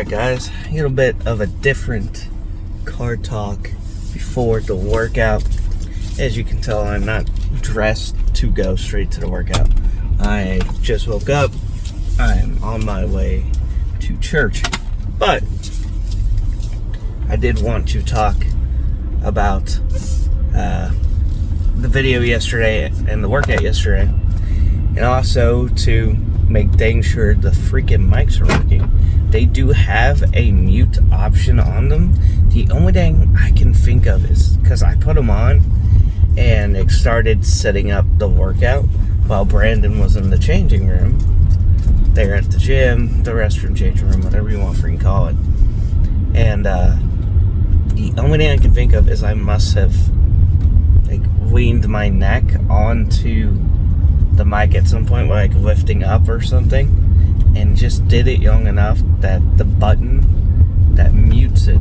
Alright guys, a little bit of a different car talk before the workout. As you can tell, I'm not dressed to go straight to the workout. I just woke up. I'm on my way to church. But I did want to talk about the video yesterday and the workout yesterday, and also to make dang sure the freaking mics are working. They do have a mute option on them. The only thing I can think of is because I put them on and it started setting up the workout while Brandon was in the changing room. They're at the gym, the restroom, changing room, whatever you want to freaking call it. And the only thing I can think of is I must have leaned my neck onto the mic at some point, like lifting up or something, and just did it young enough that the button that mutes it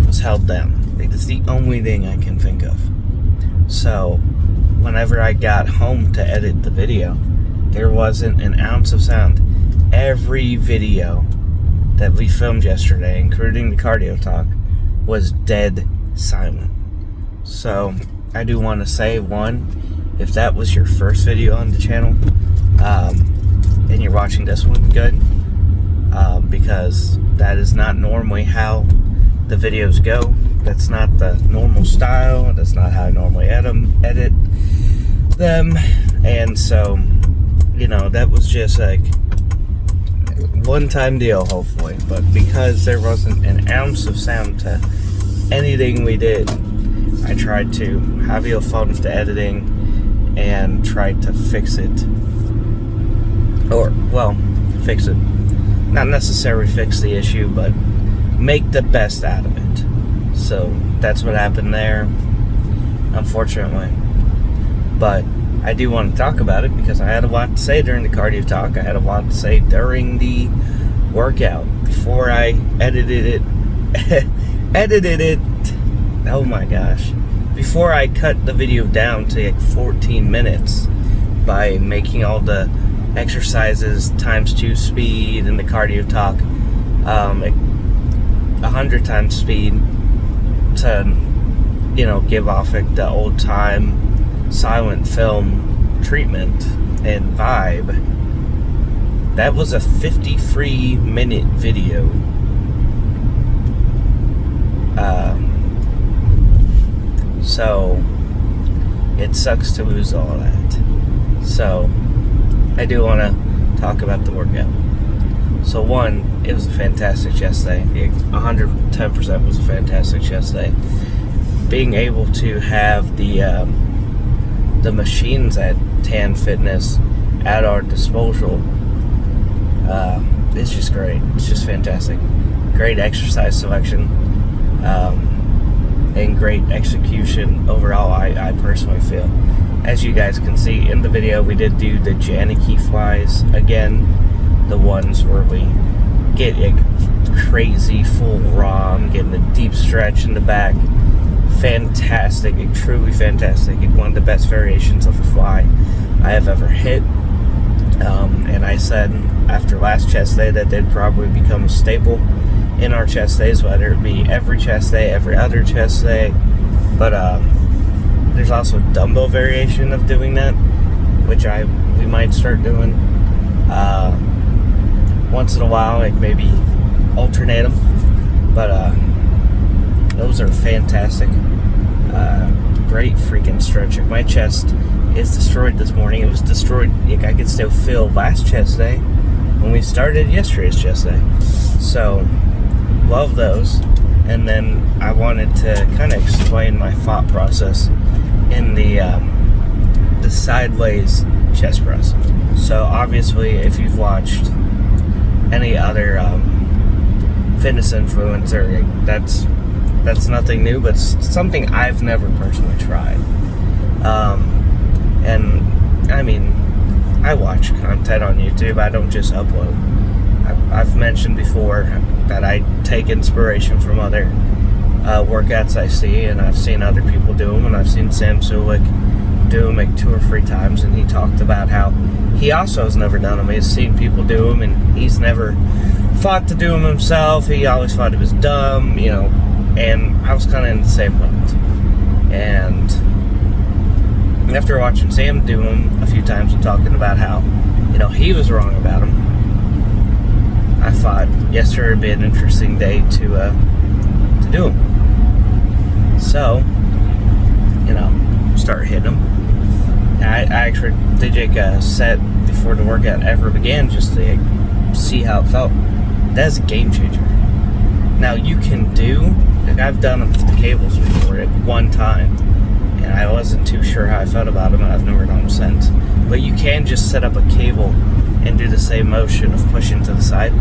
was held down. It's the only thing I can think of. So whenever I got home to edit the video, there wasn't an ounce of sound. Every video that we filmed yesterday, including the cardio talk, was dead silent. So I do want to say, one, if that was your first video on the channel, and you're watching this one, good, because that is not normally how the videos go. That's not the normal style. That's not how I normally edit them. And so, that was just like one-time deal, hopefully. But because there wasn't an ounce of sound to anything we did, I tried to have you fun with the editing and tried to fix it. Fix it. Not necessarily fix the issue, but make the best out of it. So that's what happened there, unfortunately. But I do want to talk about it because I had a lot to say during the cardio talk. I had a lot to say during the workout before I edited it. Oh my gosh. Before I cut the video down to 14 minutes by making all the exercises ×2 speed and the cardio talk 100 times speed to give off the old time silent film treatment and vibe. That was a 53-minute video. So it sucks to lose all that. So I do want to talk about the workout. So one, it was a fantastic chest day. 110% was a fantastic chest day. Being able to have the machines at Tan Fitness at our disposal, it's just great. It's just fantastic. Great exercise selection, and great execution overall, I personally feel. As you guys can see in the video, we did do the Janicki flies again. The ones where we get a crazy full ROM, getting a deep stretch in the back. Fantastic, truly fantastic. One of the best variations of a fly I have ever hit. And I said after last chest day that they'd probably become a staple in our chest days, whether it be every chest day, every other chest day. But there's also a dumbbell variation of doing that, which we might start doing once in a while, maybe alternate them. But those are fantastic. Great freaking stretch. My chest is destroyed this morning. It was destroyed. I could still feel last chest day when we started yesterday's chest day. So love those. And then I wanted to kind of explain my thought process in the sideways chest press. So obviously, if you've watched any other fitness influencer, that's nothing new, but something I've never personally tried. And I mean, I watch content on YouTube. I don't just upload. I've mentioned before that I take inspiration from other workouts I see, and I've seen other people do them, and I've seen Sam Sulek do them 2 or 3 times, and he talked about how he also has never done them. He's seen people do them, and he's never fought to do them himself. He always thought he was dumb, you know, and I was kind of in the same boat. And after watching Sam do them a few times and talking about how, you know, he was wrong about them, I thought yesterday would be an interesting day to do them. So, you know, start hitting them. I actually did take a set before the workout ever began just to see how it felt. That's a game changer. Now you can do, like I've done them with the cables before at one time, and I wasn't too sure how I felt about them, and I've never done them since. But you can just set up a cable and do the same motion of pushing to the side.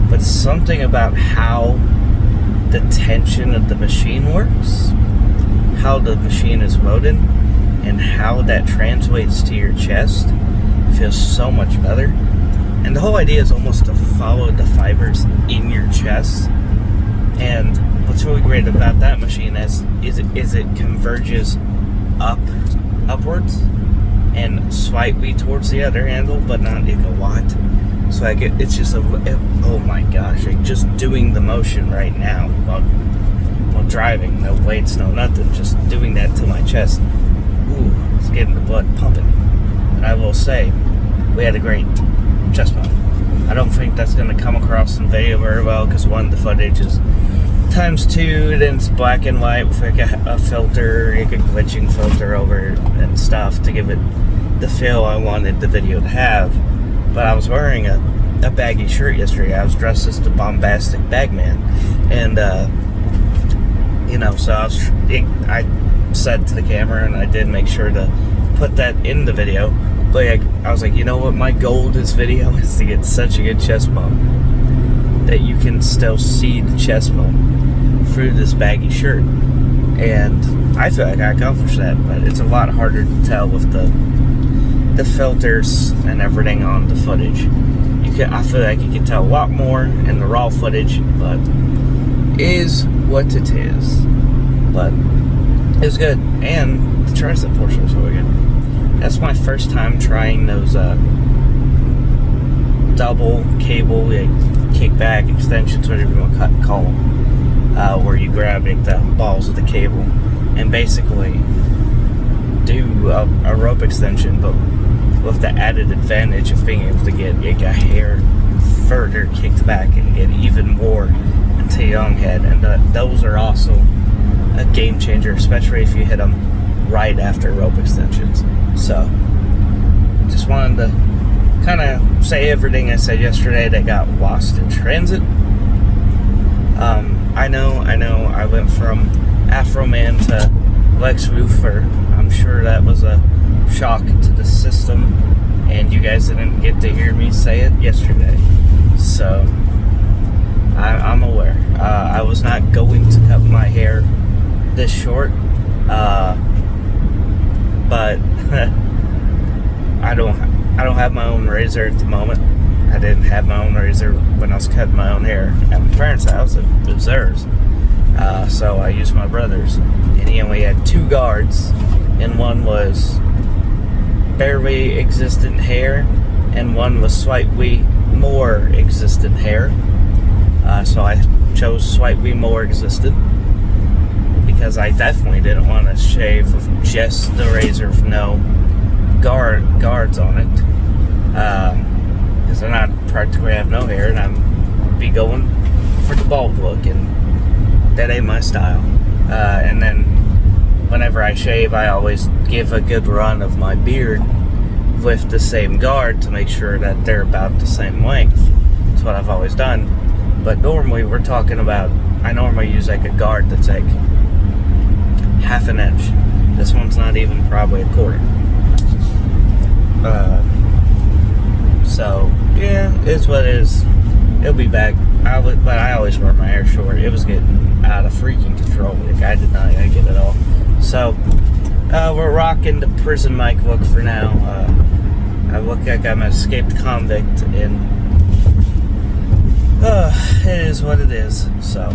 But something about how the tension of the machine works, how the machine is loaded, and how that translates to your chest feels so much better. And the whole idea is almost to follow the fibers in your chest. And what's really great about that machine is it converges upwards and slightly towards the other handle, but not like a lot. So like it's just oh my gosh, like just doing the motion right now while driving, no weights, no nothing, just doing that to my chest. Ooh, it's getting the blood pumping. And I will say, we had a great chest pump. I don't think that's going to come across in video very well because one, the footage is ×2, then it's black and white with like a filter, like a glitching filter over it and stuff to give it the feel I wanted the video to have. But I was wearing a baggy shirt yesterday. I was dressed as the bombastic bagman, and you know, so I said to the camera, and I did make sure to put that in the video. But like, I was like, you know what, my goal of this video is to get such a good chest bump that you can still see the chest bump through this baggy shirt. And I feel like I accomplished that, but it's a lot harder to tell with the filters and everything on the footage. I feel like you can tell a lot more in the raw footage, but is what it is. But it was good, and the tricep portion was really good. That's my first time trying those double cable, like kickback extensions, whatever you want to call them, where you grab like, the balls of the cable and basically do a rope extension, but with the added advantage of being able to get like, a hair further kicked back and get even more into your own head. And those are also a game changer, especially if you hit them right after rope extensions. So just wanted to kind of say everything I said yesterday that got lost in transit. I know I went from Afro Man to Lex Luthor. I'm sure that was a shock to the system, and you guys didn't get to hear me say it yesterday. So I'm aware. I was not going to cut my hair this short, but I don't have my own razor at the moment. I didn't have my own razor when I was cutting my own hair at my parents' house. It was theirs. So I used my brother's, and he only had 2 guards, and one was barely existent hair, and one was slightly more existent hair. So I chose slightly more existent because I definitely didn't want to shave with just the razor with no guards on it, because then I'd practically have no hair, and I'd be going for the bald look, and that ain't my style. And then whenever I shave, I always give a good run of my beard with the same guard to make sure that they're about the same length. That's what I've always done. But normally we're talking about, I normally use like a guard that's like ½ an inch. This one's not even probably a quarter. So yeah, it's what it is. It'll be back. But I always wear my hair short. It was getting out of freaking control. Like I did not get it all. So we're rocking the prison mic look for now. I look like I'm an escaped convict, and it is what it is. So,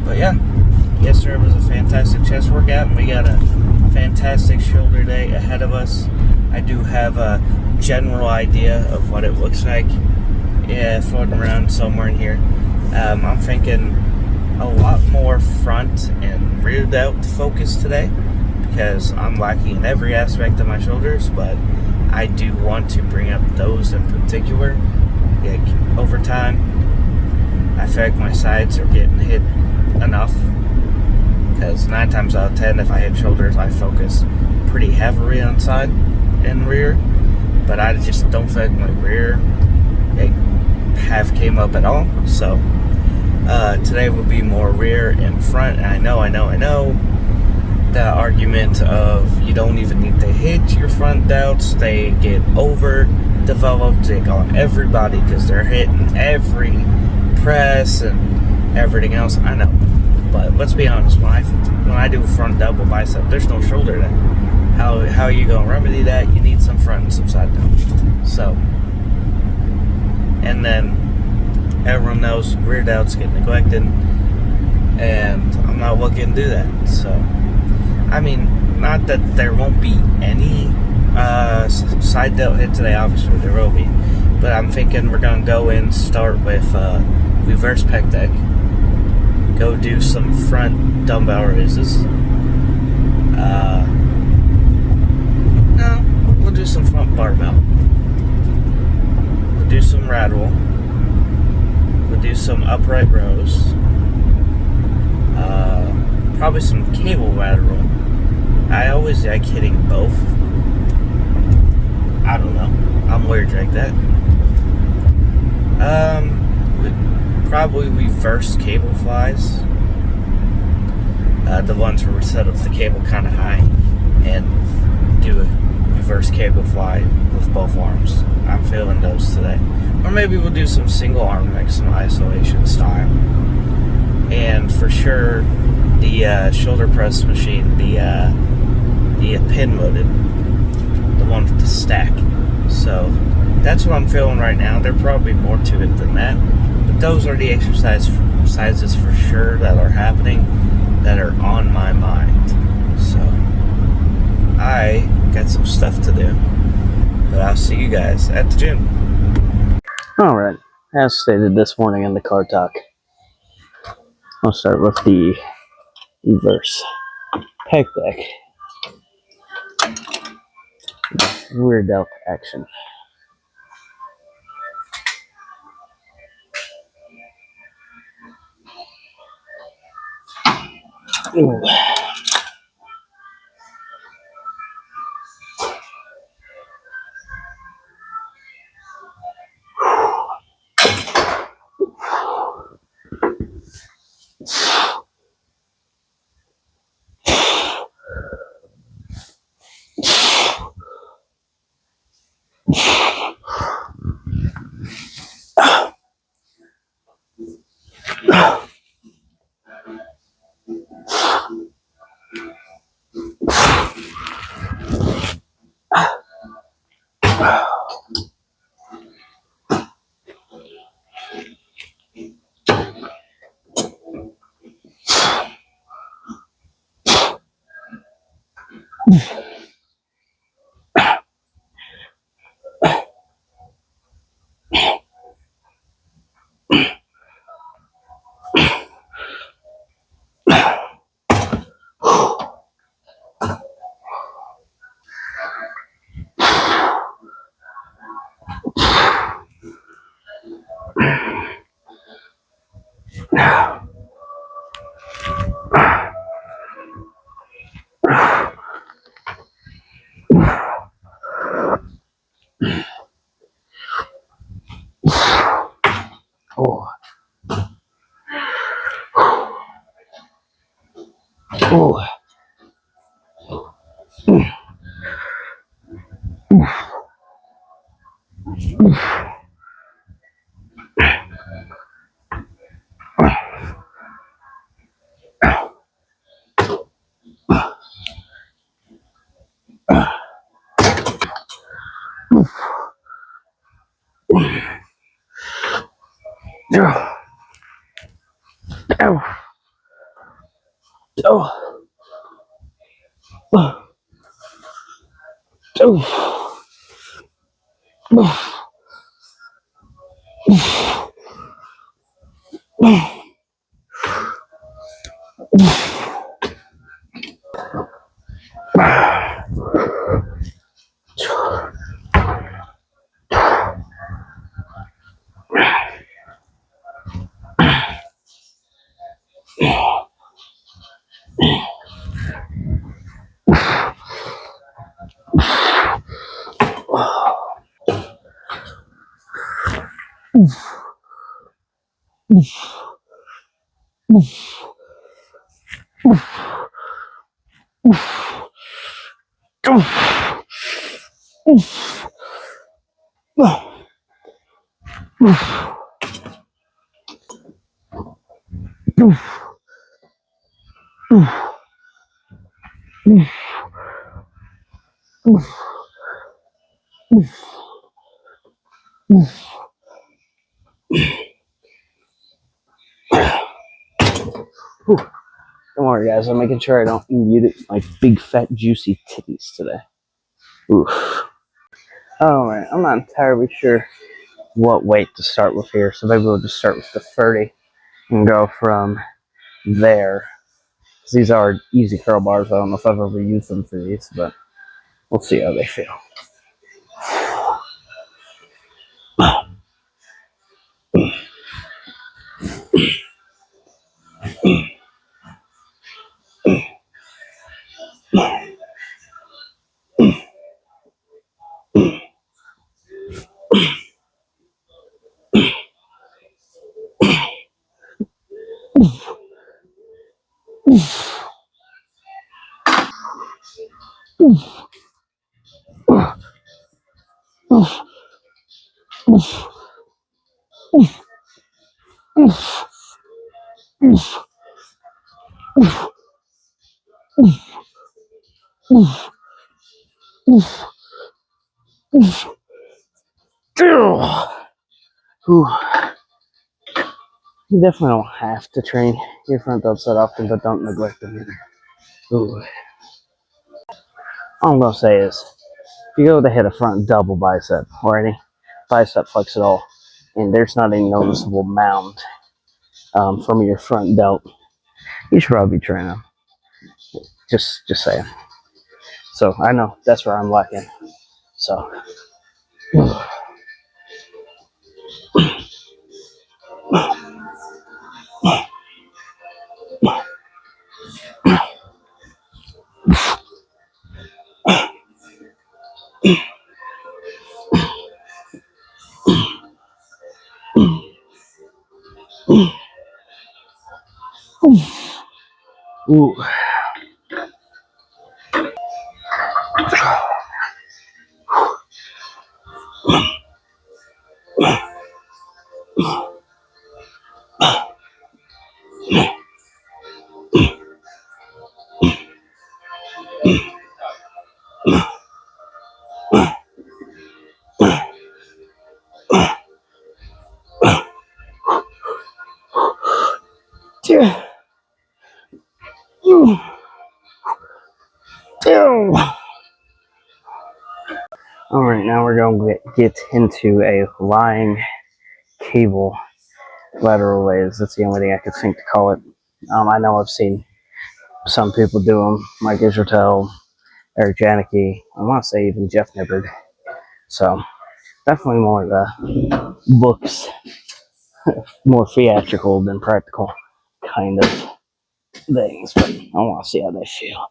but yeah, yesterday was a fantastic chest workout, and we got a fantastic shoulder day ahead of us. I do have a general idea of what it looks like floating around somewhere in here. I'm thinking a lot more front and rear delt focus today because I'm lacking in every aspect of my shoulders, but I do want to bring up those in particular. Like, over time, I feel like my sides are getting hit enough because 9 times out of 10, if I hit shoulders, I focus pretty heavily on side and rear, but I just don't feel like my rear have came up at all. So today will be more rear and front. And I know the argument of you don't even need to hit your front delts, they get overdeveloped on everybody because they're hitting every press and everything else. I know, but let's be honest, when I do front double bicep, there's no shoulder there. How are you gonna remedy that? You need some front and some side delt. So, and then everyone knows rear delts get neglected, and I'm not looking to do that. So, I mean, not that there won't be any side delt hit today, obviously there will be, but I'm thinking we're going to go in, start with reverse pec deck, go do some front dumbbell raises, no, we'll do some front barbell, we'll do some rad roll, we'll do some upright rows, probably some cable rad roll. I always like hitting both. I don't know. I'm weird like that. Probably reverse cable flies. The ones where we set up the cable kind of high and do a reverse cable fly with both arms. I'm feeling those today. Or maybe we'll do some single arm, like some isolation style. And for sure, the shoulder press machine, the pin loaded, the one with the stack. So that's what I'm feeling right now. There's probably more to it than that, but those are the exercises for sure that are happening, that are on my mind. So I got some stuff to do, but I'll see you guys at the gym. Alright, as stated this morning in the car talk, I'll start with the reverse pec deck rear delt action. Ooh. Oh. Oh. Don't worry, guys. I'm making sure I don't mute my big, fat, juicy titties today. Oof. Alright, I'm not entirely sure what weight to start with here, so maybe we'll just start with the 30 and go from there. These are easy curl bars. I don't know if I've ever used them for these, but we'll see how they feel. You definitely don't have to train your front delts that often, but don't neglect them either. Ooh. All I'm going to say is, if you go to hit a front double bicep or any bicep flex at all, and there's not a noticeable mound from your front delt, you should probably be training. Just saying. So I know that's where I'm lacking. So. Ooh. Alright, now we're going to get into a lying cable lateral raise. That's the only thing I could think to call it. I know I've seen some people do them, Mike Israetel, Eric Janicki, I want to say even Jeff Nippard. So, definitely more the books, more theatrical than practical kind of things, but I want to see how they feel.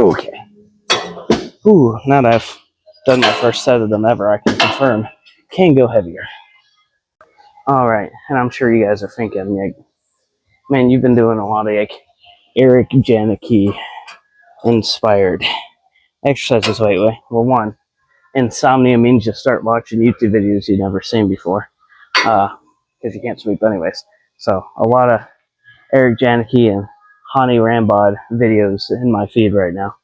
Okay. Ooh, now that I've done my first set of them ever, I can confirm can go heavier. Alright, and I'm sure you guys are thinking, like, man, you've been doing a lot of like Eric Janicki inspired Exercises, wait. Well, one, insomnia means you start watching YouTube videos you've never seen before. Because you can't sleep anyways. So, a lot of Eric Janicki and Hani Rambod videos in my feed right now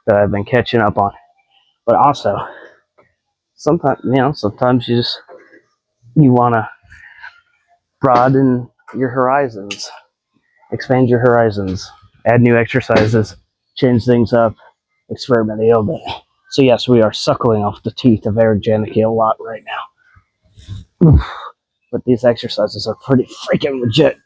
that I've been catching up on. But also, sometimes you want to broaden your horizons, expand your horizons, add new exercises, change things up, experiment a little bit. So yes, we are suckling off the teeth of Eric Janicki a lot right now. But these exercises are pretty freaking legit.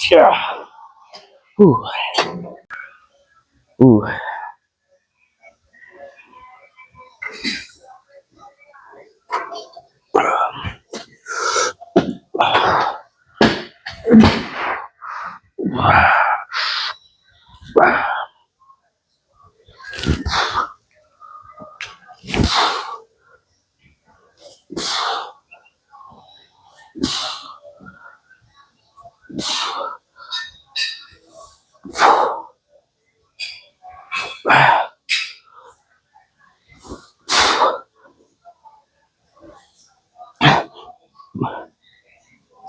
Yeah. Ooh. Ooh.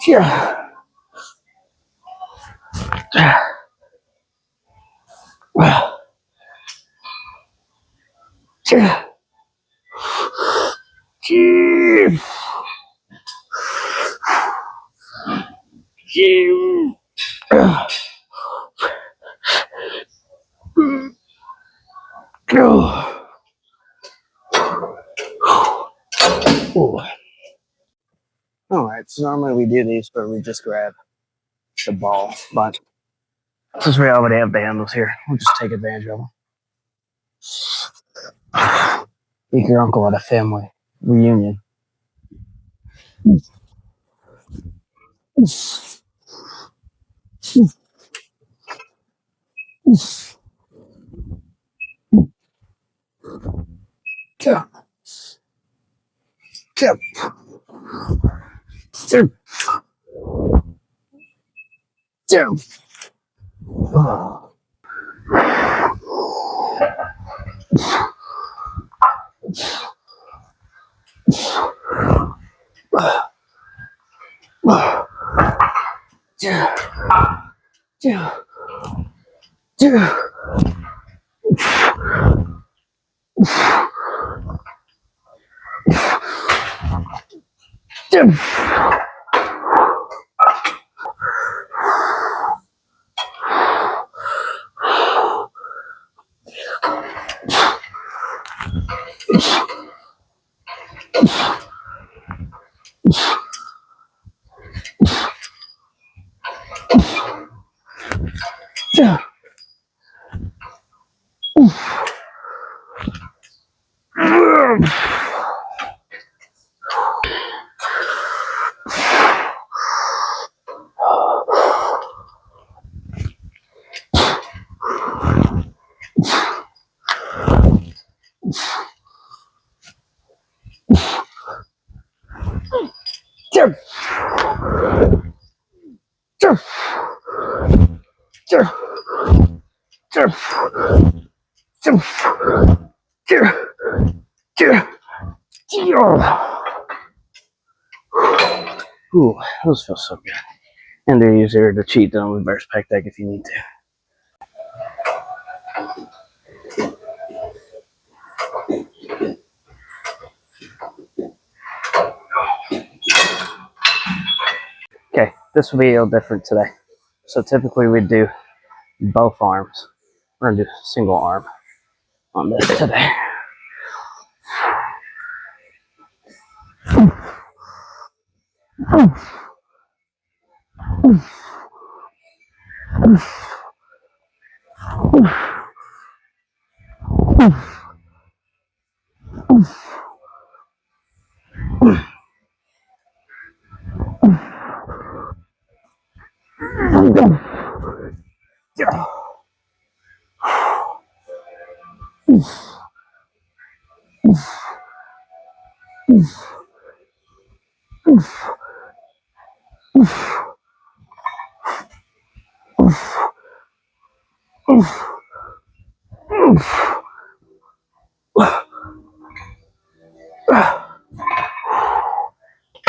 Yeah. Yeah. Alright, so normally we do these where we just grab the ball, but since we already have the handles here, we'll just take advantage of them. Take your uncle at a family reunion. Tip, tip, tip, tip. Ooh, those feel so good. And they're easier to cheat than with Bears Pack Deck if you need to. Okay, this will be a little different today. So typically we do both arms. We're gonna do single arm on this today.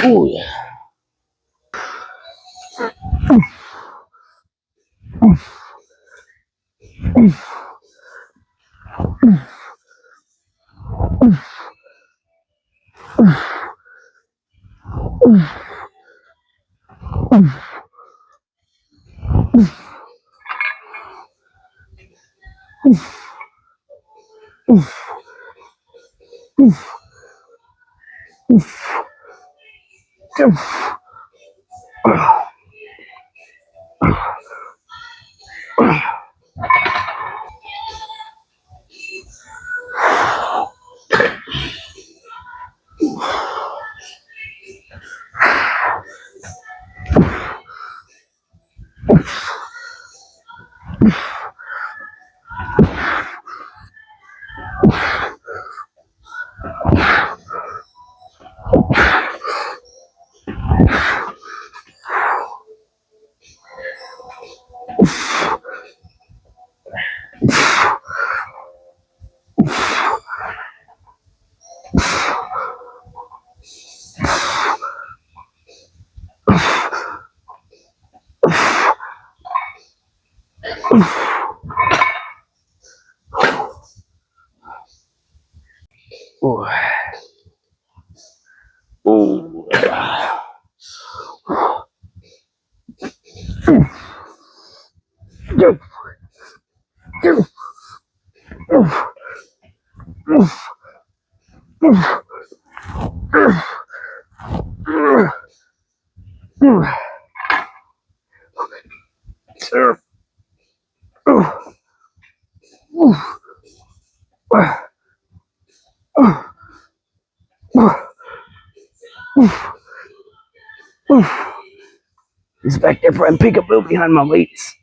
Oh yeah. Ooh. Ooh. He's back there playing peekaboo behind my weights.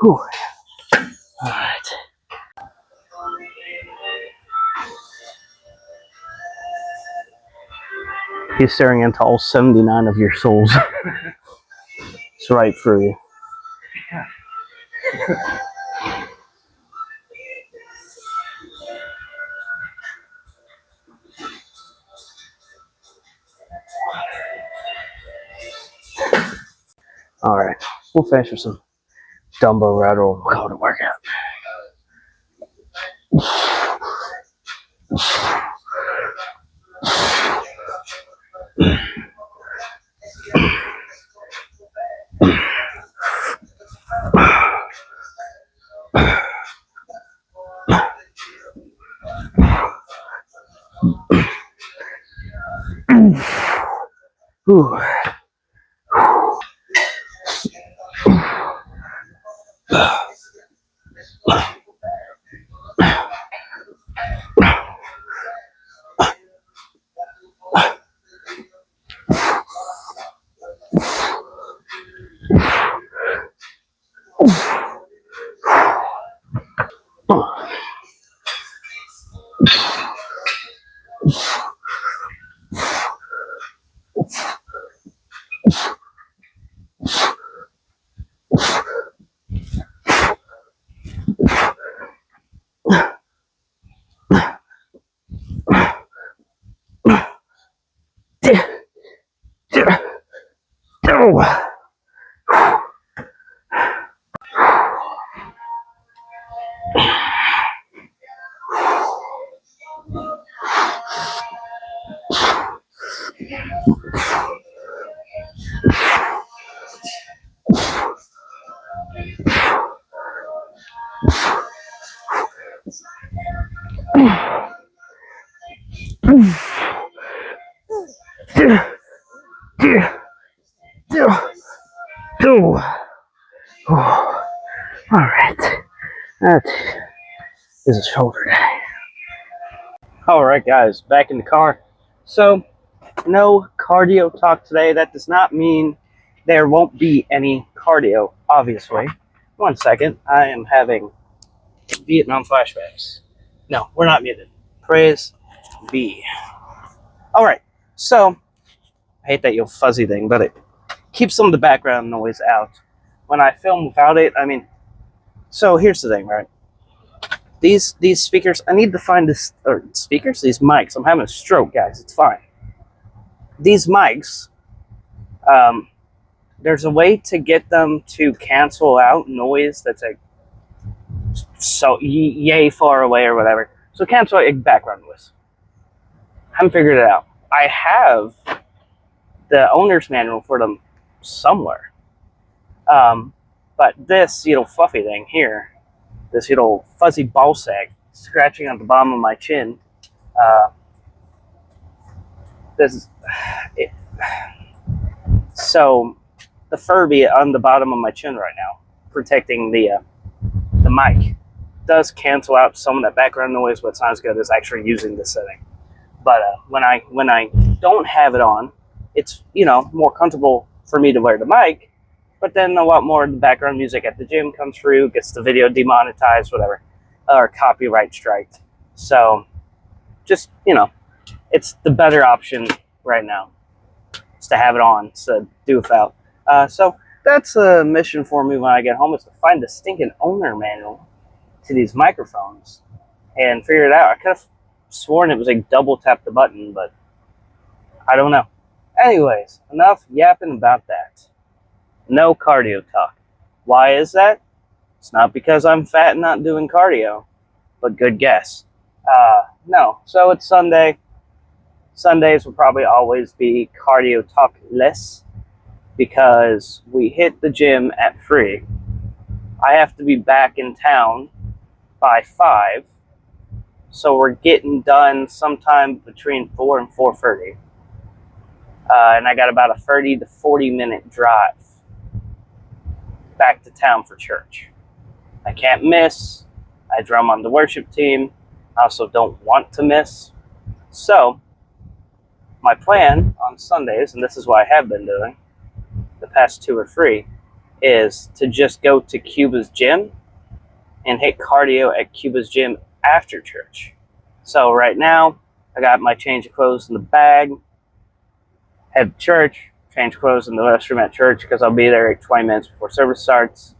Whew. All right. He's staring into all 79 of your souls. It's right for you. All right, we'll finish with some dumbbell rattle. We'll call it a workout. Ooh. All right, that is a shoulder day. All right, guys, back in the car. So, no cardio talk today. That does not mean there won't be any cardio, obviously. 1 second, I am having Vietnam flashbacks. No, we're not muted. Praise be. All right, so I hate that little fuzzy thing, but it keeps some of the background noise out. When I film without it, I mean, so here's the thing, right? These speakers, I need to find this, or speakers? These mics. I'm having a stroke, guys. It's fine. These mics, there's a way to get them to cancel out noise that's like so yay far away or whatever. So cancel out background noise. Haven't figured it out. I have the owner's manual for them somewhere. But this little fluffy thing here, this little fuzzy ball sack scratching on the bottom of my chin, so the Furby on the bottom of my chin right now, protecting the mic, does cancel out some of that background noise, but it's not as good as actually using this setting. But when I don't have it on, it's, you know, more comfortable for me to wear the mic, but then a lot more of the background music at the gym comes through, gets the video demonetized, whatever, or copyright striked. So just, you know, it's the better option right now, is to have it on instead of do without. So that's a mission for me when I get home, is to find the stinking owner manual to these microphones and figure it out. I could have sworn it was like double tap the button, but I don't know. Anyways, enough yapping about that. No cardio talk. Why is that? It's not because I'm fat and not doing cardio, but good guess. No. So it's Sunday. Sundays will probably always be cardio talk less because we hit the gym at 3. I have to be back in town by 5. So we're getting done sometime between 4 and 4:30. And I got about a 30 to 40 minute drive back to town for church. I can't miss. I drum on the worship team. I also don't want to miss. So my plan on Sundays, and this is what I have been doing the past 2 or 3, is to just go to Cuba's gym and hit cardio at Cuba's gym after church. So right now, I got my change of clothes in the bag, head to church, change clothes in the restroom at church because I'll be there like 20 minutes before service starts,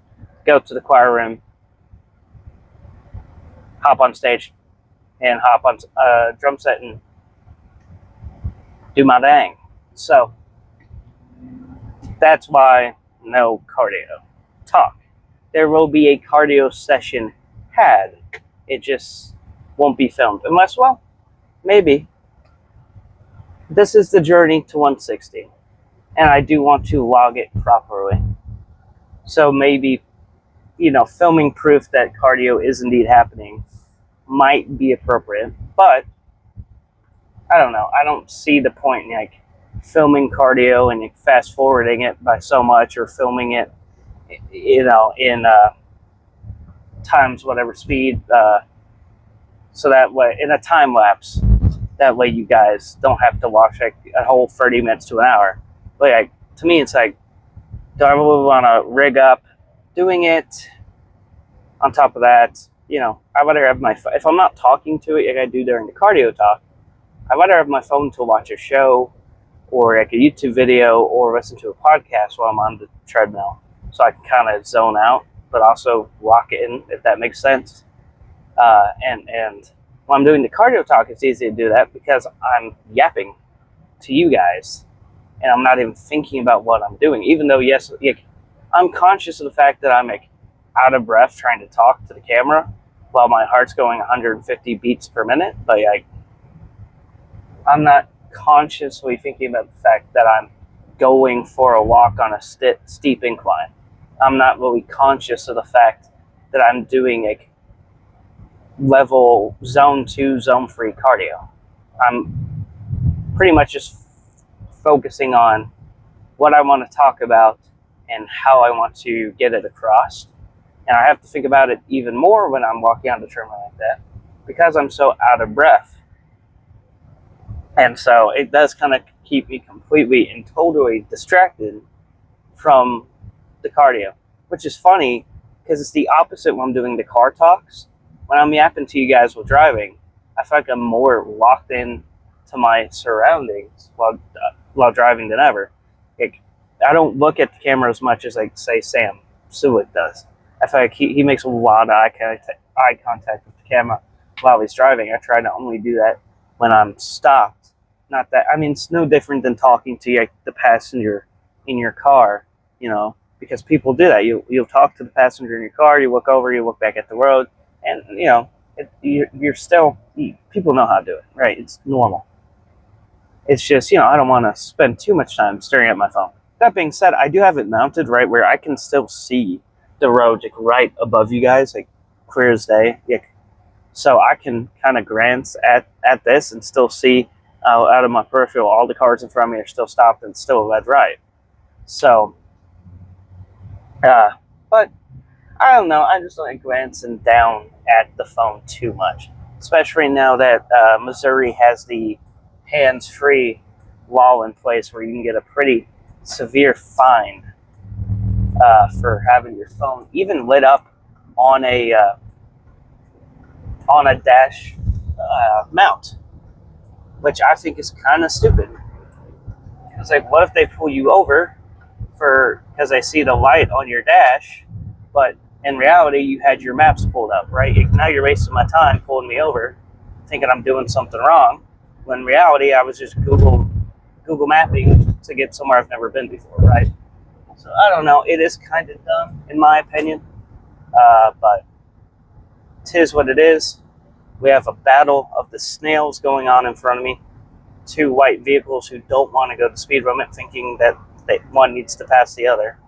go to the choir room, hop on stage, and hop on drum set and do my thing. So that's why no cardio talk. There will be a cardio session had. It just won't be filmed. Unless, well, maybe. This is the journey to 160. And I do want to log it properly. So maybe, you know, filming proof that cardio is indeed happening might be appropriate. But I don't know. I don't see the point in like filming cardio and fast forwarding it by so much, or filming it, you know, in times whatever speed, so that way in a time lapse. That way you guys don't have to watch like a whole 30 minutes to an hour. Like, to me, it's like, do I really want to rig up doing it. On top of that, I rather have if I'm not talking to it like I do during the cardio talk, I rather have my phone to watch a show or like a YouTube video or listen to a podcast while I'm on the treadmill, so I can kind of zone out, but also lock it in, if that makes sense. And when I'm doing the cardio talk, it's easy to do that because I'm yapping to you guys, and I'm not even thinking about what I'm doing. Even though, yes, I'm conscious of the fact that I'm like out of breath trying to talk to the camera while my heart's going 150 beats per minute, but I'm not consciously thinking about the fact that I'm going for a walk on a steep incline. I'm not really conscious of the fact that I'm doing a level zone 2, zone 3 cardio. I'm pretty much just focusing on what I want to talk about and how I want to get it across. And I have to think about it even more when I'm walking on the treadmill like that because I'm so out of breath. And so it does kind of keep me completely and totally distracted from the cardio, which is funny because it's the opposite when I'm doing the car talks. When I'm yapping to you guys while driving, I feel like I'm more locked in to my surroundings while driving than ever. I don't look at the camera as much as, say, Sam Sulik does. I feel like he makes a lot of eye contact with the camera while he's driving. I try to only do that when I'm stopped. Not that, it's no different than talking to the passenger in your car, because people do that. You'll talk to the passenger in your car, you look over, you look back at the road, and, you're still, people know how to do it, right? It's normal. It's just, I don't want to spend too much time staring at my phone. That being said, I do have it mounted right where I can still see the road right above you guys, clear as day. So I can kind of glance at this and still see out of my peripheral all the cars in front of me are still stopped and still led right. So, but I don't know. I just like glancing down at the phone too much, especially now that Missouri has the hands-free law in place where you can get a pretty severe fine for having your phone even lit up on a dash mount, which I think is kind of stupid. It's what if they pull you over because they see the light on your dash, but in reality you had your maps pulled up, right? Now you're wasting my time pulling me over, thinking I'm doing something wrong, when in reality I was just Google mapping to get somewhere I've never been before, right? So I don't know. It is kind of dumb in my opinion, but tis what it is. We have a battle of the snails going on in front of me. Two white vehicles who don't want to go the speed limit, thinking that one needs to pass the other.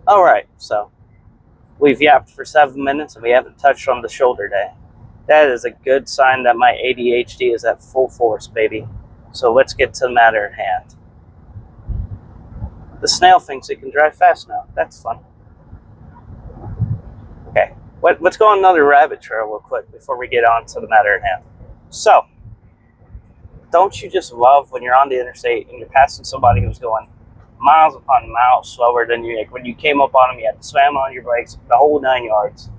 All right, so we've yapped for 7 minutes and we haven't touched on the shoulder day. That is a good sign that my ADHD is at full force, baby. So let's get to the matter at hand. The snail thinks it can drive fast now. That's fun. Okay, let's go on another rabbit trail real quick before we get on to the matter at hand. So, don't you just love when you're on the interstate and you're passing somebody who's going miles upon miles slower than you? When you came up on them, you had to slam on your brakes, the whole 9 yards.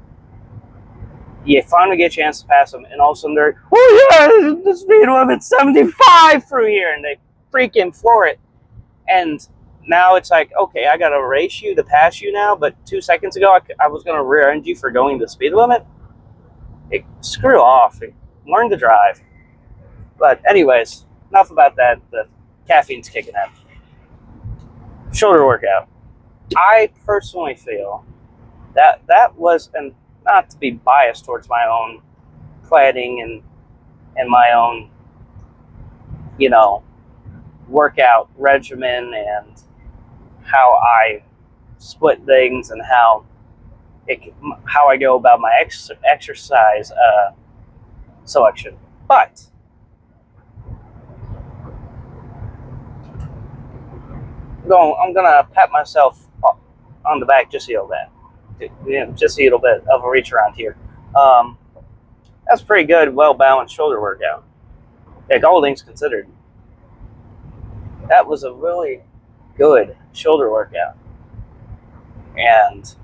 You finally get a chance to pass them, and all of a sudden they're, oh yeah, the speed limit's 75 through here, and they freaking floor it. And now it's okay, I got to race you to pass you now, but 2 seconds ago I was going to rear end you for going the speed limit. Screw off. Learn to drive. But anyways, enough about that. The caffeine's kicking in. Shoulder workout. I personally feel that was, and not to be biased towards my own planning and my own, workout regimen and how I split things and how I go about my exercise selection. But I'm gonna pat myself on the back just a little bit, just a little bit of a reach around here. That's pretty good, well balanced shoulder workout. All things considered, that was a really good shoulder workout. and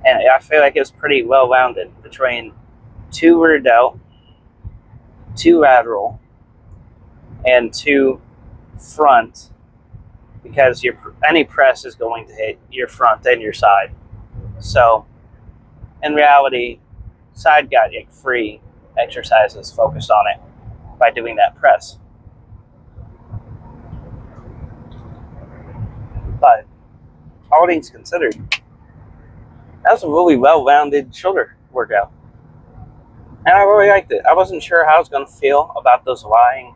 I feel like it's pretty well rounded between 2 rear delt, 2 lateral, and 2 front, because any press is going to hit your front and your side. So in reality, side got free exercises focused on it by doing that press. But all things considered, that was a really well-rounded shoulder workout. And I really liked it. I wasn't sure how I was going to feel about those lying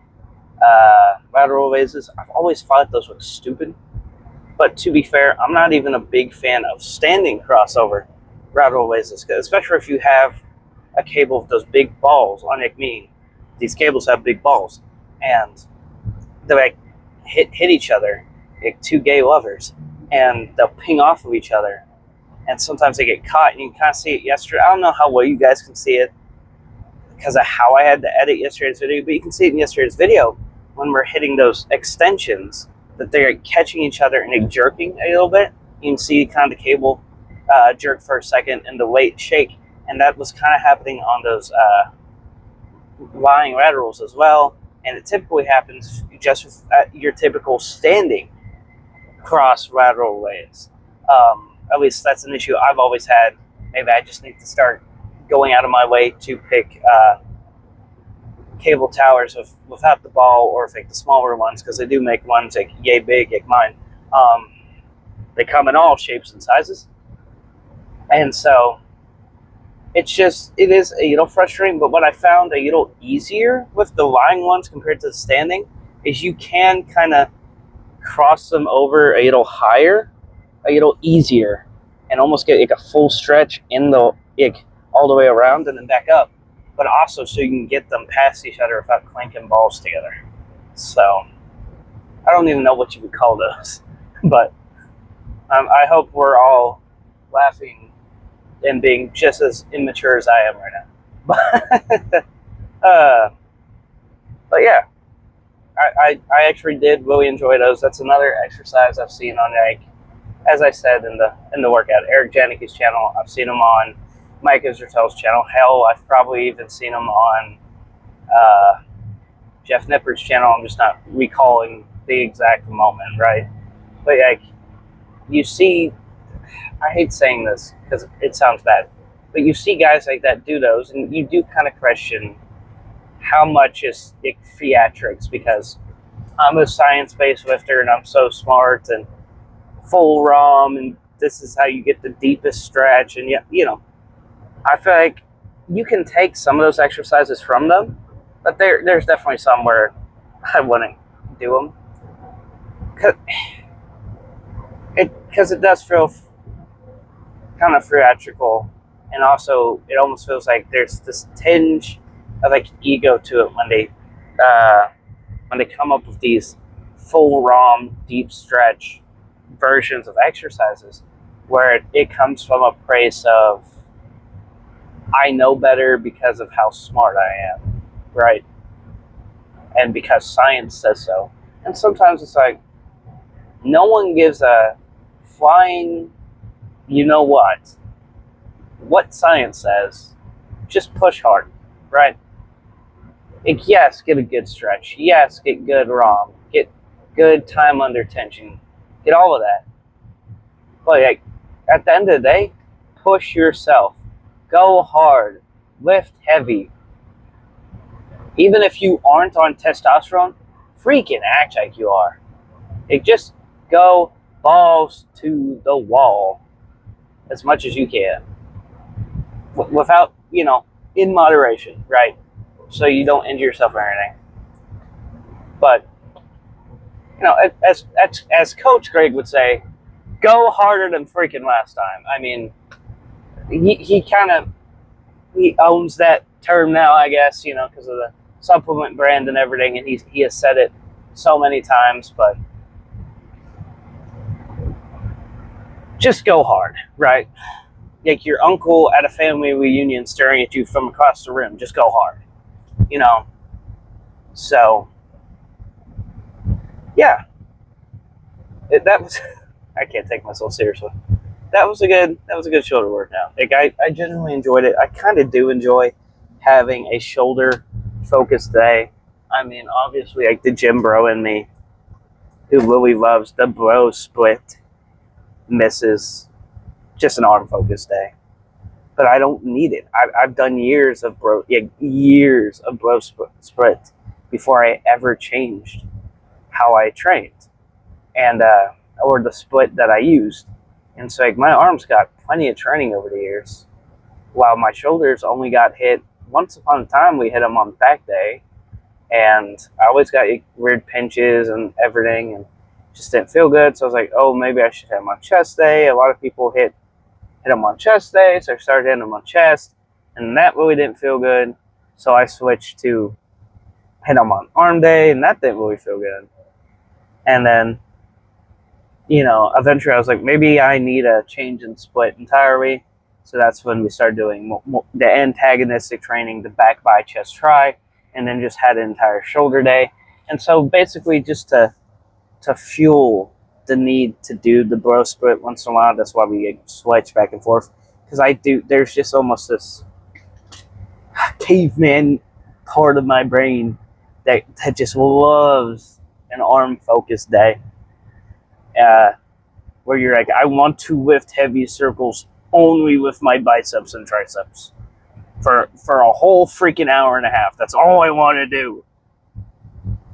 lateral raises. I've always thought those look stupid. But to be fair, I'm not even a big fan of standing crossover lateral raises, especially if you have a cable with those big balls. Unlike me, these cables have big balls, and they like hit each other, like 2 gay lovers, and they'll ping off of each other. And sometimes they get caught, and you can kind of see it yesterday. I don't know how well you guys can see it because of how I had to edit yesterday's video, but you can see it in yesterday's video when we're hitting those extensions, that they're catching each other and jerking a little bit. You can see kind of the cable jerk for a second and the weight shake, and that was kind of happening on those lying laterals as well. And it typically happens just with your typical standing cross lateral raise. At least that's an issue I've always had. Maybe I just need to start going out of my way to pick cable towers without the ball, or like the smaller ones, because they do make ones like yay big, like mine. They come in all shapes and sizes, and so it is a little frustrating. But what I found a little easier with the lying ones compared to the standing is you can kind of cross them over a little higher, a little easier, and almost get like a full stretch in the all the way around and then back up. But also so you can get them past each other without clanking balls together. So I don't even know what you would call those, but I hope we're all laughing and being just as immature as I am right now. But yeah, I actually did really enjoy those. That's another exercise I've seen on, like, as I said in the workout, Eric Janicki's channel. I've seen him on Mike Israel's channel. Hell, I've probably even seen him on Jeff Nippard's channel. I'm just not recalling the exact moment, right? But like, you see, I hate saying this because it sounds bad, but you see guys like that do those, and you do kind of question how much is it theatrics, because I'm a science-based lifter and I'm so smart and full ROM, and this is how you get the deepest stretch. And yeah, you know, I feel like you can take some of those exercises from them, but there's definitely some where I wouldn't do them, because it does feel kind of theatrical, and also it almost feels like there's this tinge of like ego to it when they come up with these full ROM deep stretch versions of exercises, where it comes from a place of, I know better because of how smart I am, right? And because science says so. And sometimes it's like, no one gives a flying, you know what science says. Just push hard, right? Like, yes, get a good stretch. Yes, get good ROM. Get good time under tension. Get all of that. But like, at the end of the day, push yourself. Go hard. Lift heavy. Even if you aren't on testosterone, freaking act like you are. Like, just go balls to the wall as much as you can. Without, in moderation, right? So you don't injure yourself or anything. But, as Coach Greg would say, go harder than freaking last time. I mean, he owns that term now, I guess, because of the supplement brand and everything, and he has said it so many times, but just go hard, right? Like your uncle at a family reunion staring at you from across the room, just go hard, So, yeah, that was, I can't take myself seriously. that was a good shoulder workout. Like I genuinely enjoyed it. I kind of do enjoy having a shoulder focused day. I mean, obviously, like the gym bro in me, who really loves the bro split, misses just an arm focused day. But I don't need it. I've done years of bro split before I ever changed how I trained and or the split that I used. And so like my arms got plenty of training over the years, while my shoulders only got hit once upon a time. We hit them on back day, and I always got weird pinches and everything, and just didn't feel good. So I was like, oh, maybe I should hit them on chest day. A lot of people hit them on chest day, so I started hitting them on chest, and that really didn't feel good. So I switched to hit them on arm day, and that didn't really feel good. And then, eventually I was like, maybe I need a change in split entirely. So that's when we started doing the antagonistic training, the back, bi, chest, tri, and then just had an entire shoulder day. And so basically just to fuel the need to do the bro split once in a while. That's why we switch back and forth. Because there's just almost this caveman part of my brain that just loves an arm focused day. Where you're like, I want to lift heavy circles only with my biceps and triceps for a whole freaking hour and a half. That's all I want to do.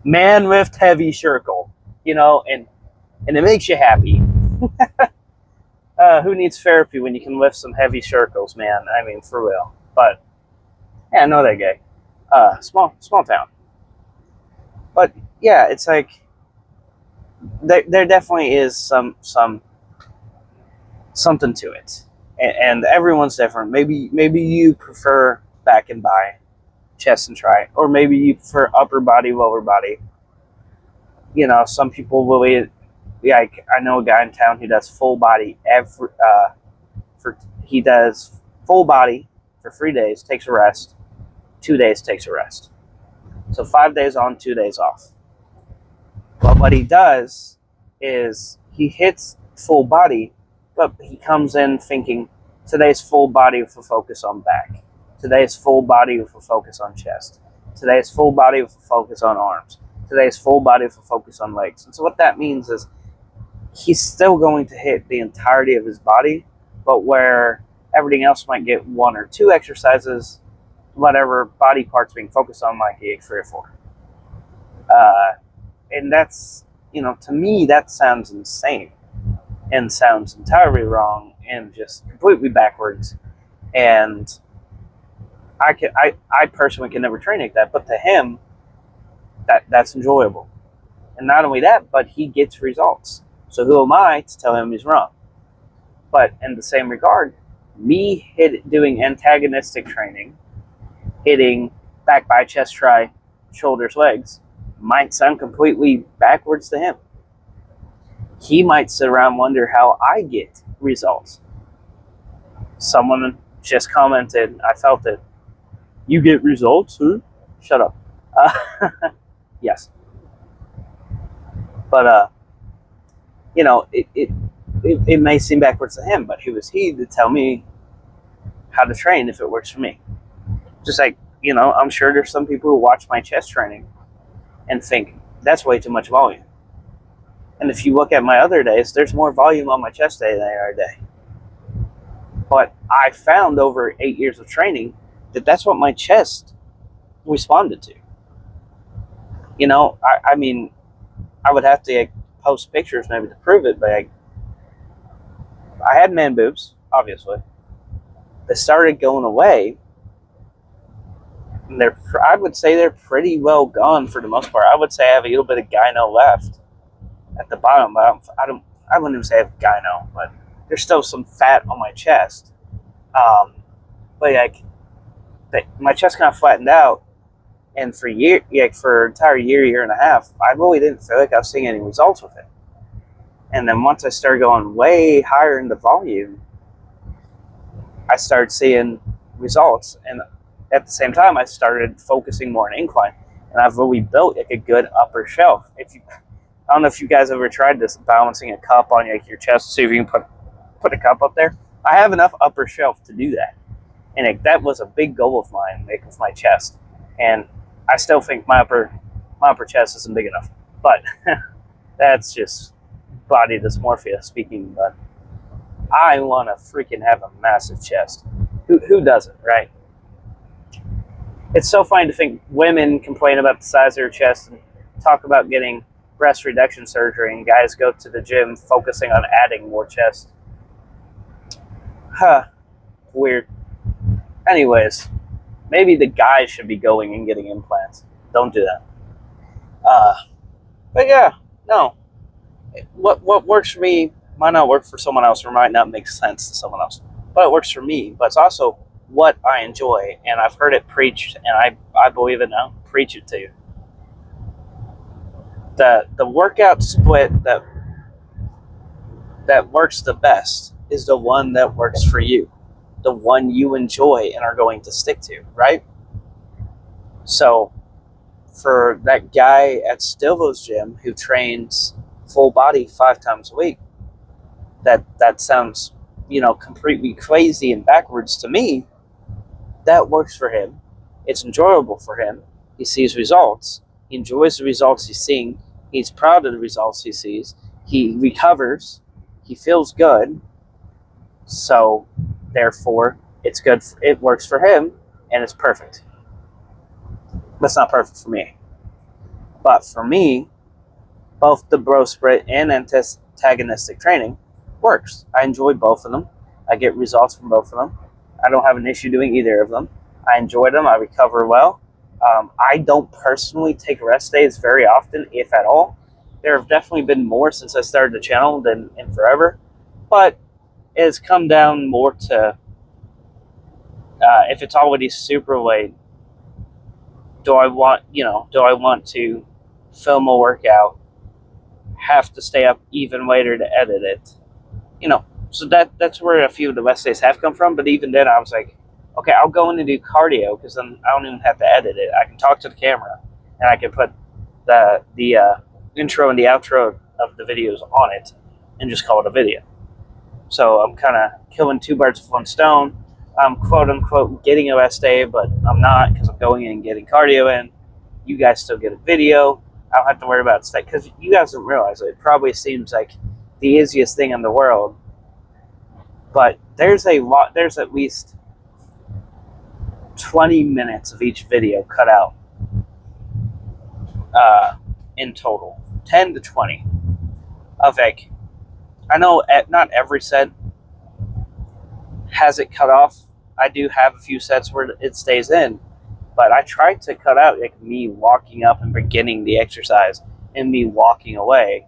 Man lift heavy circle, and it makes you happy. Who needs therapy when you can lift some heavy circles, man? I mean, for real. But yeah, I know that guy. Small town. But yeah, it's like there definitely is something to it, and everyone's different. Maybe you prefer back and bi, chest and tri, or maybe you prefer upper body, lower body. Some people really. Yeah, I know a guy in town who does full body he does full body for 3 days, takes a rest, 2 days takes a rest. So 5 days on, 2 days off. But what he does is he hits full body, but he comes in thinking today's full body with a focus on back. Today's full body with a focus on chest. Today's full body with a focus on arms. Today's full body with a focus on legs. And so what that means is he's still going to hit the entirety of his body, but where everything else might get 1 or 2 exercises, whatever body parts being focused on might get 3 or 4. And that's, to me, that sounds insane and sounds entirely wrong and just completely backwards. And I personally can never train like that, but to him, that's enjoyable. And not only that, but he gets results. So who am I to tell him he's wrong? But in the same regard, me doing antagonistic training, hitting back, bi, chest, tri, shoulders, legs, might sound completely backwards to him. He might sit around and wonder how I get results. Someone just commented, I felt it. You get results, huh? Shut up. Yes. But, it may seem backwards to him, but who is he to tell me how to train if it works for me? Just like, I'm sure there's some people who watch my chest training and think, that's way too much volume. And if you look at my other days, there's more volume on my chest day than every day. But I found over 8 years of training that that's what my chest responded to. I mean, I would have to post pictures maybe to prove it, but I had man boobs, obviously. They started going away. And I would say they're pretty well gone for the most part. I would say I have a little bit of gyno left at the bottom, but I wouldn't even say I have gyno, but there's still some fat on my chest. But my chest kind of flattened out, and for an entire year and a half, I really didn't feel like I was seeing any results with it. And then once I started going way higher in the volume, I started seeing results. And at the same time, I started focusing more on incline. And I've really built a good upper shelf. I don't know if you guys ever tried this, balancing a cup on your chest, see if you can put put a cup up there. I have enough upper shelf to do that. And that was a big goal of mine, with my chest. And I still think my upper chest isn't big enough. But that's just body dysmorphia speaking. But I want to freaking have a massive chest. Who doesn't, right? It's so funny to think women complain about the size of their chest and talk about getting breast reduction surgery, and guys go to the gym focusing on adding more chest. Weird. Anyways, maybe the guys should be going and getting implants. Don't do that. But yeah, no. What works for me might not work for someone else, or might not make sense to someone else. But it works for me. But it's also what I enjoy, and I've heard it preached, and I believe it now. Preach it to you. The workout split that works the best is the one that works for you, the one you enjoy and are going to stick to, right? So for that guy at Stilvo's gym who trains full body 5 times a week, that sounds, completely crazy and backwards to me. That works for him. It's enjoyable for him. He sees results. He enjoys the results he's seeing. He's proud of the results he sees. He recovers. He feels good. So, therefore, it's good. It works for him, and it's perfect. But it's not perfect for me. But for me, both the bro split and antagonistic training works. I enjoy both of them. I get results from both of them. I don't have an issue doing either of them. I enjoy them. I recover well. I don't personally take rest days very often, if at all. There have definitely been more since I started the channel than in forever. But it's come down more to if it's already super late, do I want to film a workout, have to stay up even later to edit it? So that's where a few of the rest days have come from. But even then, I was like, okay, I'll go in and do cardio, because then I don't even have to edit it. I can talk to the camera, and I can put the intro and the outro of the videos on it and just call it a video. So I'm kind of killing 2 birds with 1 stone. I'm quote unquote getting a rest day, but I'm not, because I'm going in and getting cardio in. You guys still get a video. I don't have to worry about stuff, because you guys don't realize it. It probably seems like the easiest thing in the world, but there's at least 20 minutes of each video cut out in total. 10 to 20 of I know not every set has it cut off. I do have a few sets where it stays in, but I try to cut out me walking up and beginning the exercise and me walking away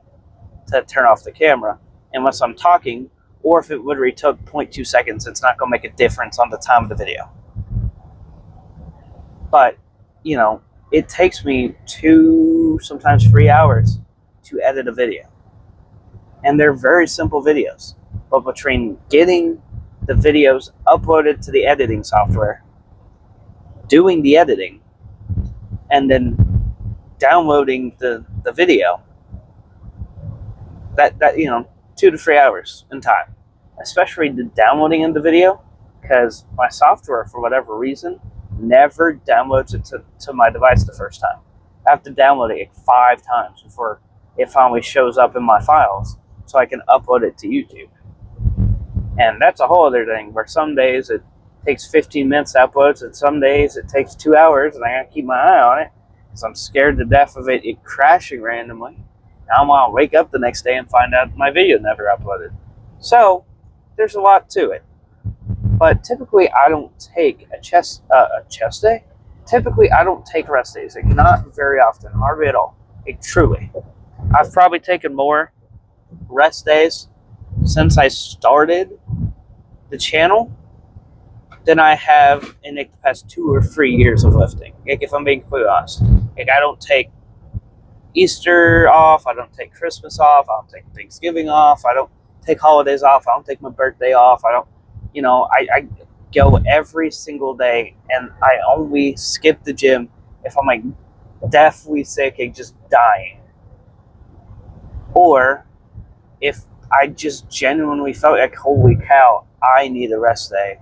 to turn off the camera, unless I'm talking, or if it literally took 0.2 seconds, it's not going to make a difference on the time of the video. But, it takes me 2, sometimes 3 hours to edit a video. And they're very simple videos. But between getting the videos uploaded to the editing software, doing the editing, and then downloading the video, that 2 to 3 hours in time. Especially the downloading of the video, because my software, for whatever reason, never downloads it to my device the first time. I have to download it 5 times before it finally shows up in my files, so I can upload it to YouTube. And that's a whole other thing, where some days it takes 15 minutes to upload, and some days it takes 2 hours, and I gotta keep my eye on it, because I'm scared to death of it crashing randomly. Now I'm gonna wake up the next day and find out my video never uploaded. So, there's a lot to it. But typically, I don't take a chest day. Typically, I don't take rest days. Not very often, hardly at all. Truly. I've probably taken more rest days since I started the channel than I have in the past 2 or 3 years of lifting. If I'm being completely honest. I don't take Easter off. I don't take Christmas off. I don't take Thanksgiving off. I don't take holidays off. I don't take my birthday off. I go every single day, and I only skip the gym if I'm deathly sick and just dying, or if I just genuinely felt like, holy cow, I need a rest day.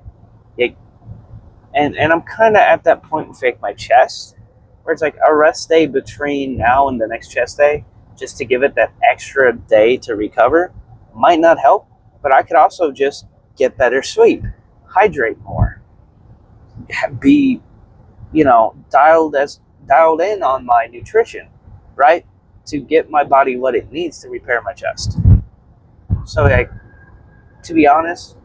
And I'm kind of at that point with like my chest, where it's like a rest day between now and the next chest day, just to give it that extra day to recover, might not help, but I could also just get better sleep, hydrate more, be, dialed in on my nutrition, right? To get my body what it needs to repair my chest. So, like, to be honest,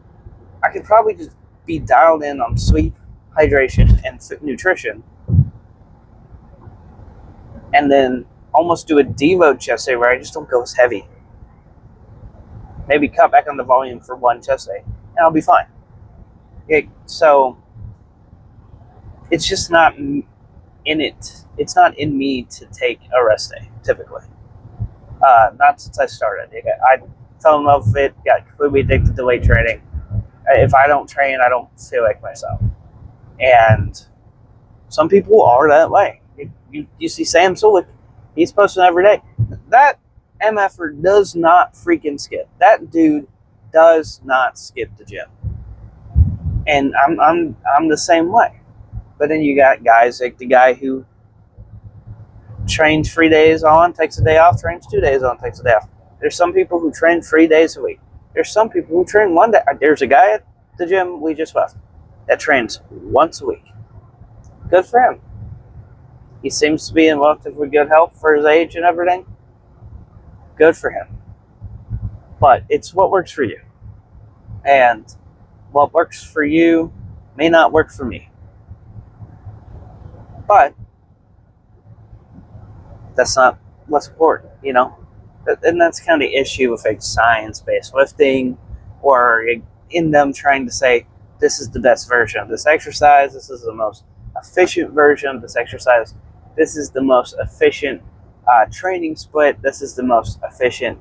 I could probably just be dialed in on sleep, hydration, and nutrition, and then almost do a deload chest day where I just don't go as heavy. Maybe cut back on the volume for one chest day, and I'll be fine. So it's just not in it. It's not in me to take a rest day, typically. Not since I started. I fell in love with it, got completely addicted to weight training. If I don't train, I don't feel like myself. And some people are that way. You see Sam Sulek, he's posting every day. That MFer does not freaking skip. That dude does not skip the gym. And I'm the same way. But then you got guys like the guy who trains 3 days on, takes a day off, trains 2 days on, takes a day off. There's some people who train 3 days a week. There's some people who train 1 day. There's a guy at the gym we just left that trains once a week. Good for him. He seems to be in relatively good health for his age and everything. Good for him. But it's what works for you. And what works for you may not work for me. But that's not what's important, And that's kind of the issue with like science-based lifting, or in them trying to say, this is the best version of this exercise, this is the most efficient version of this exercise, this is the most efficient training split, this is the most efficient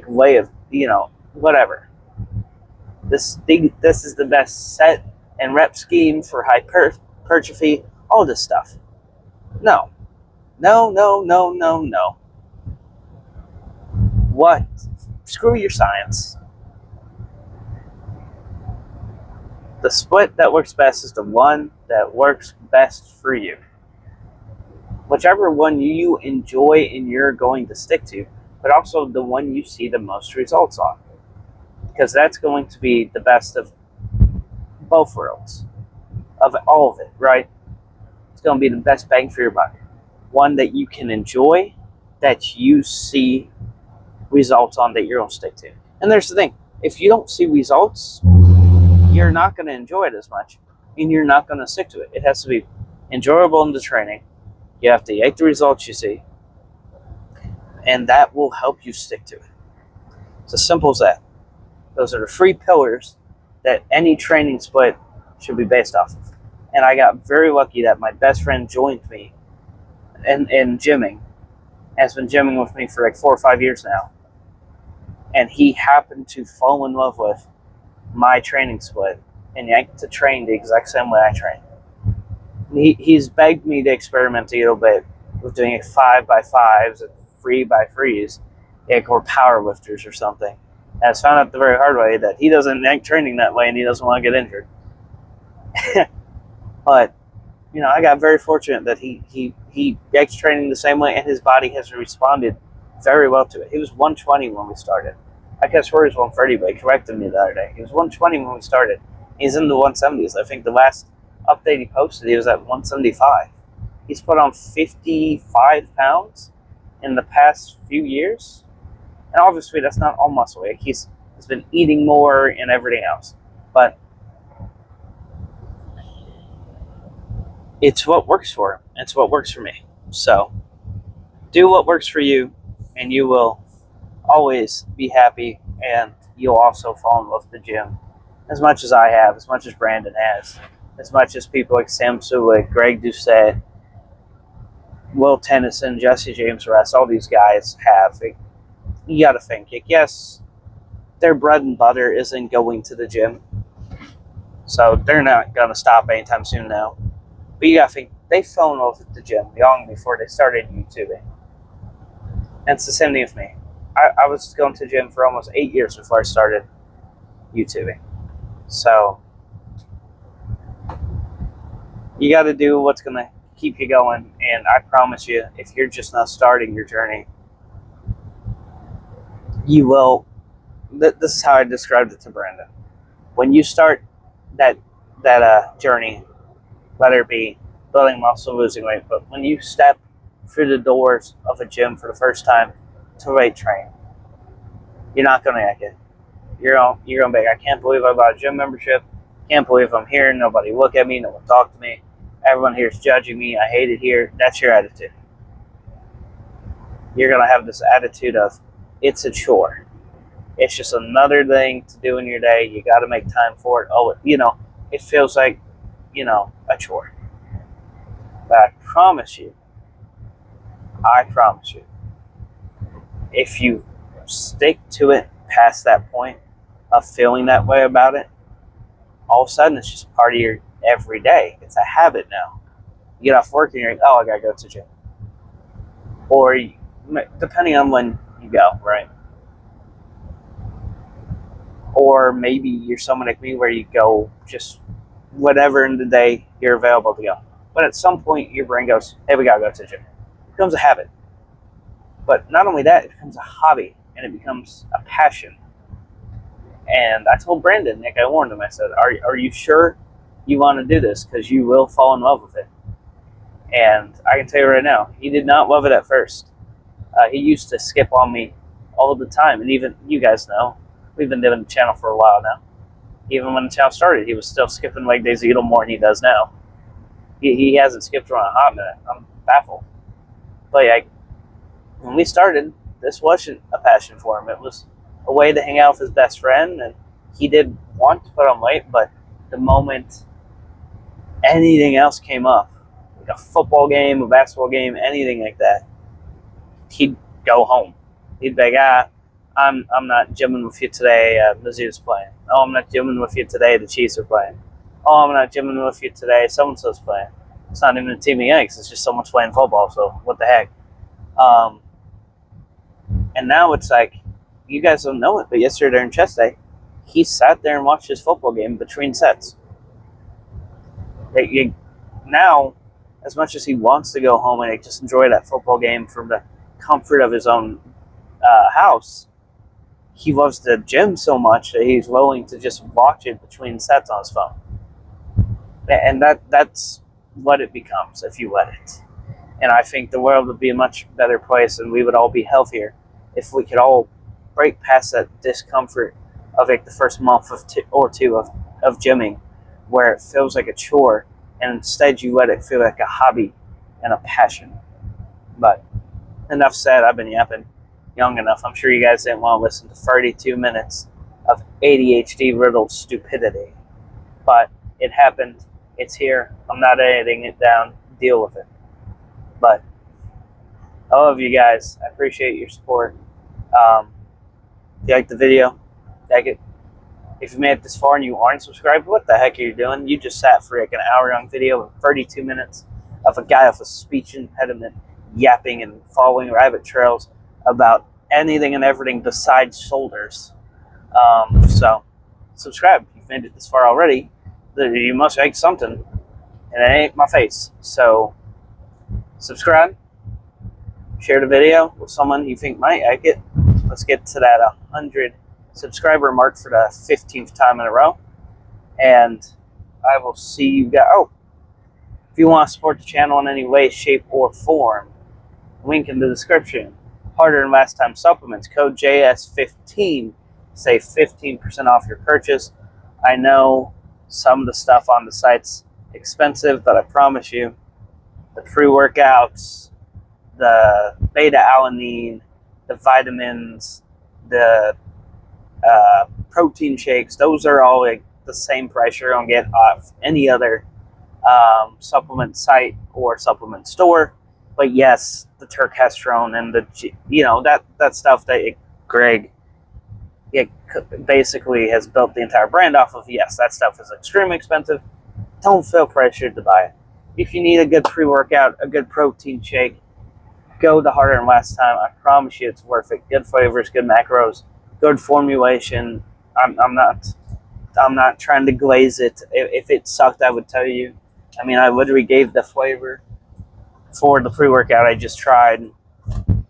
way of, whatever. This is the best set and rep scheme for hypertrophy, all this stuff. No. What? Screw your science. The split that works best is the one that works best for you. Whichever one you enjoy and you're going to stick to, but also the one you see the most results on. Because that's going to be the best of both worlds. Of all of it, right? It's going to be the best bang for your buck. One that you can enjoy, that you see results on, that you're going to stick to. And there's the thing. If you don't see results, you're not going to enjoy it as much. And you're not going to stick to it. It has to be enjoyable in the training. You have to get the results you see. And that will help you stick to it. It's as simple as that. Those are the 3 pillars that any training split should be based off of. And I got very lucky that my best friend joined me in gymming. Has been gymming with me for like 4 or 5 years now. And he happened to fall in love with my training split and yanked to train the exact same way I train. He's begged me to experiment a little bit with doing 5x5s and 3x3s, or power lifters or something. And I was found out the very hard way that he doesn't like training that way and he doesn't want to get injured. But, I got very fortunate that he likes training the same way, and his body has responded very well to it. He was 120 when we started. I guess he was 130, but he corrected me the other day. He was 120 when we started. He's in the 170s. I think the last update he posted, he was at 175. He's put on 55 pounds in the past few years. And obviously, that's not all muscle. He's been eating more and everything else. But it's what works for him. It's what works for me. So, do what works for you, and you will always be happy, and you'll also fall in love with the gym as much as I have, as much as Brandon has, as much as people like Sam Sulek, Greg Doucette, Will Tennyson, Jesse James Rest, all these guys have. You got to think, yes, their bread and butter isn't going to the gym, so they're not going to stop anytime soon now. But you got to think, they fell in love with the gym long before they started YouTubing. And it's the same thing with me. I was going to the gym for almost 8 years before I started YouTubing. So you got to do what's going to keep you going. And I promise you, if you're just now starting your journey, you will. This is how I described it to Brandon. When you start that journey, whether it be building muscle, losing weight, but when you step through the doors of a gym for the first time to weight train, you're not going to like it. You're going to be like, I can't believe I bought a gym membership. Can't believe I'm here. Nobody look at me. No one talk to me. Everyone here is judging me. I hate it here. That's your attitude. You're going to have this attitude of, it's a chore. It's just another thing to do in your day. You got to make time for it. Oh, it feels like, a chore. But I promise you, if you stick to it past that point of feeling that way about it, all of a sudden it's just part of your everyday. It's a habit now. You get off work and you're like, oh, I got to go to the gym. Or depending on when you go, right? Or maybe you're someone like me where you go just whatever in the day you're available to go. But at some point your brain goes, hey, we got to go to the gym. It becomes a habit. But not only that, it becomes a hobby and it becomes a passion. And I told Brandon, I warned him, I said, are you sure you want to do this? Because you will fall in love with it. And I can tell you right now, he did not love it at first. He used to skip on me all the time. And even, you guys know, we've been doing the channel for a while now. Even when the channel started, he was still skipping leg days a little more than he does now. He hasn't skipped around a hot minute. I'm baffled. But when we started, this wasn't a passion for him. It was a way to hang out with his best friend, and he did want to put on weight, but the moment anything else came up, like a football game, a basketball game, anything like that, he'd go home. He'd be like, I'm not gymming with you today, Mizzou's playing. Oh, I'm not gymming with you today, the Chiefs are playing. Oh, I'm not gymming with you today, so-and-so's playing. It's not even a team of Yanks, it's just someone's playing football, so what the heck. And now it's like, you guys don't know it, but yesterday during chest day, he sat there and watched his football game between sets. Now, as much as he wants to go home and just enjoy that football game from the comfort of his own house, he loves the gym so much that he's willing to just watch it between sets on his phone. And that's what it becomes if you let it. And I think the world would be a much better place and we would all be healthier if we could all break past that discomfort of like the first month of two of gymming, where it feels like a chore, and instead you let it feel like a hobby and a passion. But enough said, I've been yapping young enough. I'm sure you guys didn't want to listen to 32 minutes of ADHD riddled stupidity. But it happened. It's here. I'm not editing it down. Deal with it. But I love you guys. I appreciate your support. If you like the video, like it. If you made it this far and you aren't subscribed, what the heck are you doing? You just sat for like an hour-long video of 32 minutes of a guy with a speech impediment yapping and following rabbit trails about anything and everything besides shoulders. So, subscribe. If you've made it this far already, you must like something, and it ain't my face. So, subscribe. Share the video with someone you think might like it. Let's get to that 100 subscriber mark for the 15th time in a row. And I will see you guys. Oh, if you want to support the channel in any way, shape, or form, link in the description. Harder than last time supplements. Code JS15. Save 15% off your purchase. I know some of the stuff on the site's expensive, but I promise you, the pre-workouts, the beta-alanine, the vitamins, the protein shakes, those are all like the same price you're going to get off any other supplement site or supplement store. But yes, the Turkestrone and that stuff that Greg basically has built the entire brand off of, yes, that stuff is extremely expensive. Don't feel pressured to buy it. If you need a good pre-workout, a good protein shake, go the Harder Than Last Time. I promise you it's worth it. Good flavors, good macros, good formulation. I'm not trying to glaze it. If it sucked, I would tell you. I mean, I literally gave the flavor for the pre-workout I just tried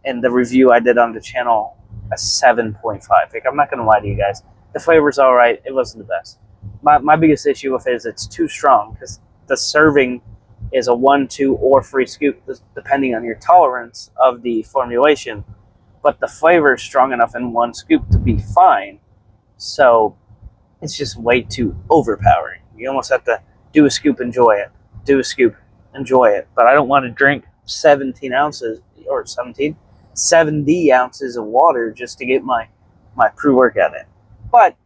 and the review I did on the channel a 7.5. Like, I'm not going to lie to you guys. The flavor's all right. It wasn't the best. My biggest issue with it is it's too strong because the serving is a 1, 2, or 3 scoop depending on your tolerance of the formulation. But the flavor is strong enough in 1 scoop to be fine. So it's just way too overpowering. You almost have to do a scoop, enjoy it. Do a scoop, enjoy it. But I don't want to drink 17 ounces or 70 ounces of water just to get my pre-workout in. But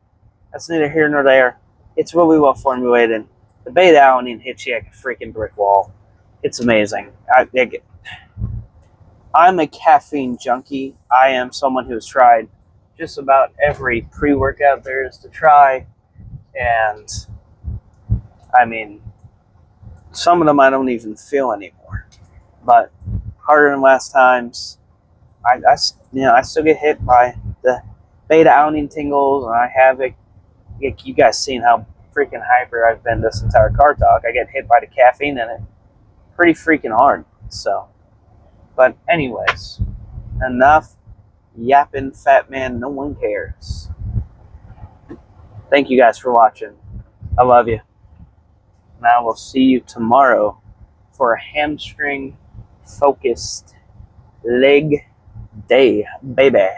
that's neither here nor there. It's really well formulated. The beta-alanine hits you like a freaking brick wall. It's amazing. I'm a caffeine junkie. I am someone who's tried just about every pre-workout there is to try. And, I mean, some of them I don't even feel anymore. But Harder Than Last Times, I still get hit by the beta-alanine tingles, and I have it. You guys seen how freaking hyper I've been this entire car talk. I get hit by the caffeine in it pretty freaking hard. So, but anyways, enough yapping, fat man. No one cares. Thank you guys for watching. I love you. And I will see you tomorrow for a hamstring focused leg day, baby.